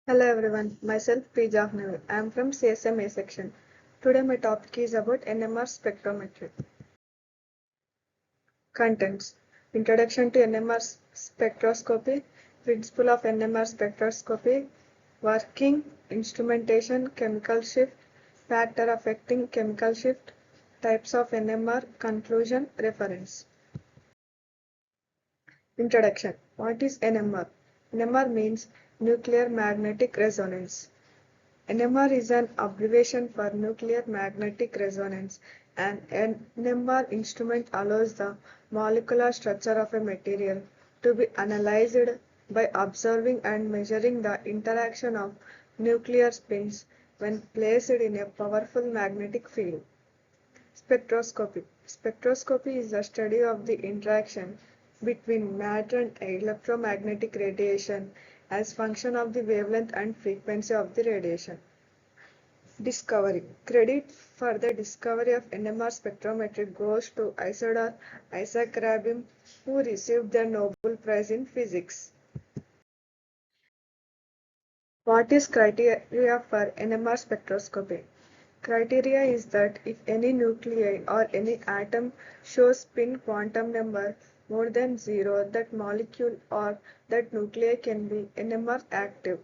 Hello everyone, myself Pooja. I am from CSMA section. Today my topic is about NMR spectrometry. Contents: Introduction to NMR spectroscopy, Principle of NMR spectroscopy, Working, Instrumentation, Chemical shift, Factor affecting chemical shift, Types of NMR, Conclusion, Reference. Introduction. What is NMR? NMR means nuclear magnetic resonance. NMR is an abbreviation for nuclear magnetic resonance. An NMR instrument allows the molecular structure of a material to be analyzed by observing and measuring the interaction of nuclear spins when placed in a powerful magnetic field. Spectroscopy. Spectroscopy is the study of the interaction between matter and electromagnetic radiation as function of the wavelength and frequency of the radiation. Discovery. Credit for the discovery of NMR spectrometry goes to Isidor Isaac Rabin, who received the Nobel Prize in Physics. What is criteria for NMR spectroscopy? Criteria is that if any nuclei or any atom shows spin quantum number more than 0, that molecule or that nuclei can be NMR active.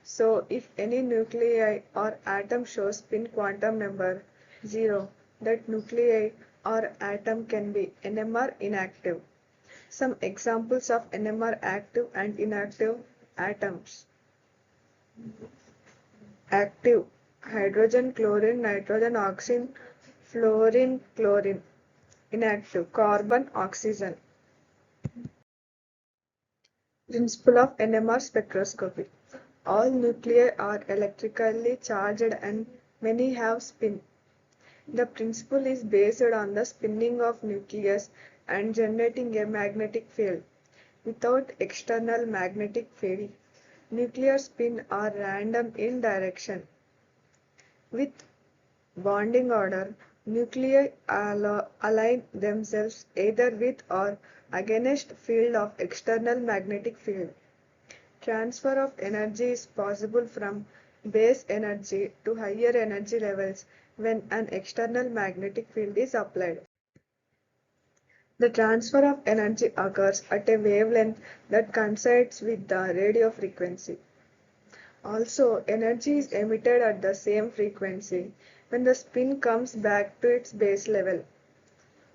So, if any nuclei or atom shows spin quantum number 0, that nuclei or atom can be NMR inactive. Some examples of NMR active and inactive atoms. Active: hydrogen, chlorine, nitrogen, oxygen, fluorine, chlorine. Inactive: carbon, oxygen. Principle of NMR spectroscopy. All nuclei are electrically charged and many have spin. The principle is based on the spinning of nucleus and generating a magnetic field. Without external magnetic field, nuclear spin are random in direction. With bonding order, nuclei align themselves either with or against field of external magnetic field. Transfer of energy is possible from base energy to higher energy levels when an external magnetic field is applied. The transfer of energy occurs at a wavelength that coincides with the radio frequency. Also, energy is emitted at the same frequency when the spin comes back to its base level.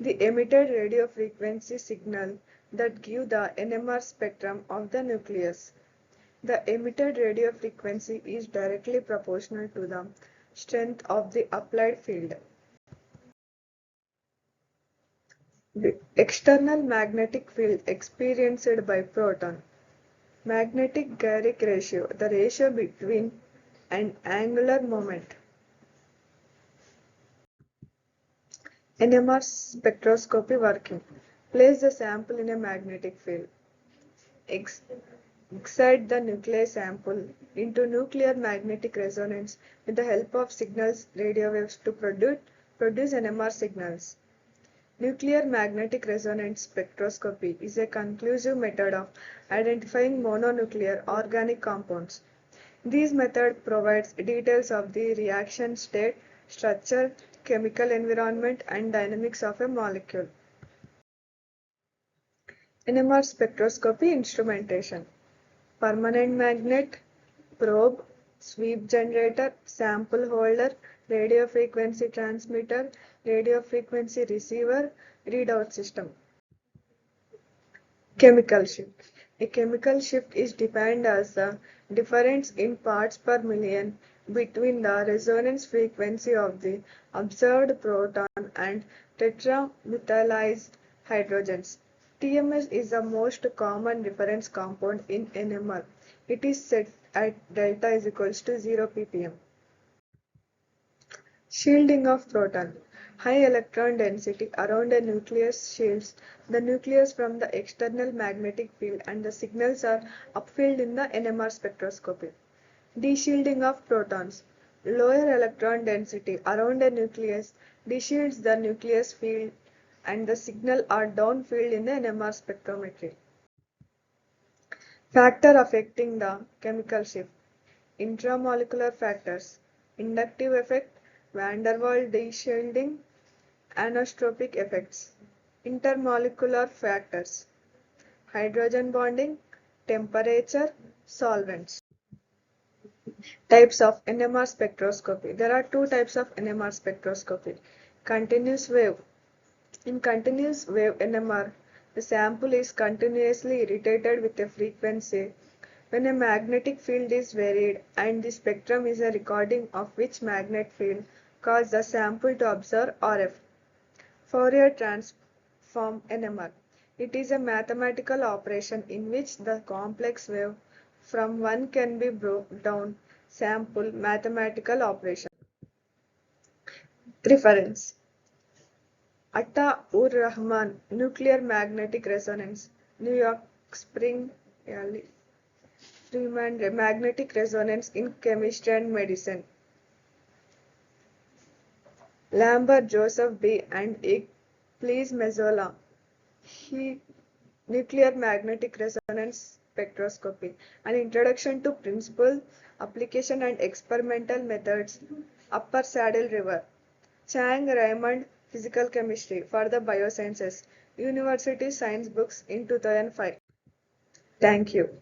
The emitted radio frequency signal that give the NMR spectrum of the nucleus. The emitted radio frequency is directly proportional to the strength of the applied field. The external magnetic field experienced by proton. Magnetic Garrick ratio, the ratio between an angular moment. NMR spectroscopy working. Place the sample in a magnetic field. Excite the nuclei sample into nuclear magnetic resonance with the help of signals radio waves to produce NMR signals. Nuclear magnetic resonance spectroscopy is a conclusive method of identifying mononuclear organic compounds. This method provides details of the reaction state, structure, chemical environment, and dynamics of a molecule. NMR spectroscopy instrumentation. Permanent magnet, probe, sweep generator, sample holder, radio frequency transmitter, radio frequency receiver, readout system. Chemical shift. A chemical shift is defined as the difference in parts per million between the resonance frequency of the observed proton and tetramethylized hydrogens. TMS is the most common reference compound in NMR. It is set at delta is equals to 0 ppm. Shielding of proton. High electron density around a nucleus shields the nucleus from the external magnetic field, and the signals are upfilled in the NMR spectroscopy. Deshielding of protons. Lower electron density around a nucleus deshields the nucleus field, and the signal are downfilled in the NMR spectrometry. Factor affecting the chemical shift. intramolecular factors, inductive effect, van der Waals de-shielding, anisotropic effects, intermolecular factors, hydrogen bonding, temperature, solvents. Types of NMR spectroscopy. There are two types of NMR spectroscopy. Continuous wave. In continuous wave NMR, the sample is continuously irradiated with a frequency when a magnetic field is varied and the spectrum is a recording of which magnetic field caused the sample to observe RF. Fourier transform NMR. It is a mathematical operation in which the complex wave from one can be broken down sample mathematical operation. Reference Atta-ur-Rahman Nuclear Magnetic Resonance New York Spring Freeman Magnetic Resonance in Chemistry and Medicine Lambert Joseph B. and Ig. Please Mezzola He Nuclear Magnetic Resonance Spectroscopy An Introduction to Principle, Application and Experimental Methods Upper Saddle River Chang Raymond Physical Chemistry for the Biosciences University Science Books in 2005. Thank you.